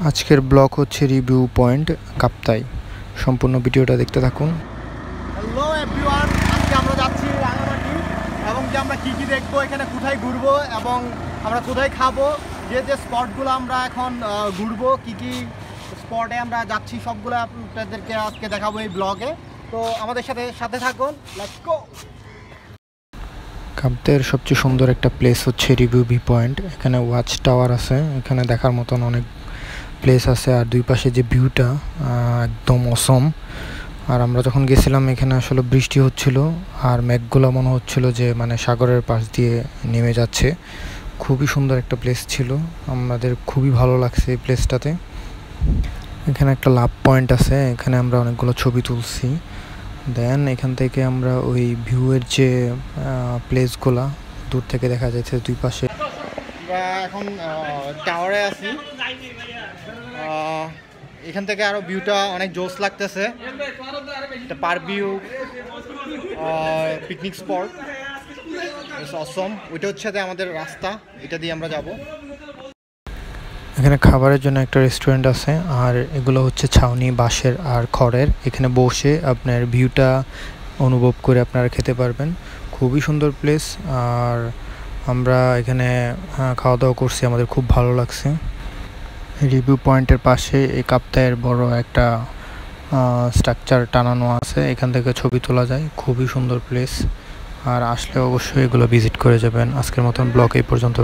আজকের ব্লগ হচ্ছে review point Kaptai. সম্পূর্ণ ভিডিওটা দেখতে থাকুন। হ্যালো এভরিওয়ান, আজকে আমরা যাচ্ছি রাঙামাটি এবং যে আমরা কী কী দেখবো, এখানে কোথায় ঘুরবো এবং আমরা কোথায় খাবো, যে যে স্পটগুলো আমরা এখন ঘুরবো, কী কী স্পটে আমরা যাচ্ছি সবগুলো আপনাদেরকে আজকে দেখাবো এই ব্লগে। তো আমাদের সাথে থাকুন, লেটস গো। কাপ্তাইয়ের সবচেয়ে সুন্দর একটা প্লেস হচ্ছে রিভিউ পয়েন্ট। এখানে ওয়াচ টাওয়ার আছে, এখানে দেখার মতন অনেক প্লেস আছে, আর দুই পাশে যে ভিউটা একদম অসম। আর আমরা যখন গেছিলাম এখানে আসলে বৃষ্টি হচ্ছিল আর মেঘগুলো মনে হচ্ছিল যে মানে সাগরের পাশ দিয়ে নেমে যাচ্ছে। খুবই সুন্দর একটা প্লেস ছিল, আমাদের খুবই ভালো লাগছে এই প্লেসটাতে। এখানে একটা লাভ পয়েন্ট আছে, এখানে আমরা অনেকগুলো ছবি তুলছি। দেন এখান থেকে আমরা ওই ভিউয়ের যে প্লেসগুলা দূর থেকে দেখা যাচ্ছে দুই পাশে। আমরা এখন টাওয়ারে আছি, এখান থেকে আরো ভিউটা অনেক জোস লাগতেছে। এটা পার ভিউ পিকনিক স্পট, অসম। ওইটা হচ্ছে আমাদের রাস্তা, এটা দিয়ে আমরা যাব। এখানে খাবারের জন্য একটা রেস্টুরেন্ট আছে, আর এগুলো হচ্ছে ছাউনি বাঁশের আর খড়ের। এখানে বসে আপনার ভিউটা অনুভব করে আপনারা খেতে পারবেন। খুবই সুন্দর প্লেস। আর আমরা এখানে খাওয়া দাওয়া করছি, আমাদের খুব ভালো লাগছে। রিভিউ পয়েন্টের পাশে এই কাপ্তাইয়ের বড় একটা স্ট্রাকচার টানানো আছে, এখান থেকে ছবি তোলা যায়। খুবই সুন্দর প্লেস, আর আসলে অবশ্যই এগুলো ভিজিট করে যাবেন। আজকের মতন ব্লগ এই পর্যন্ত।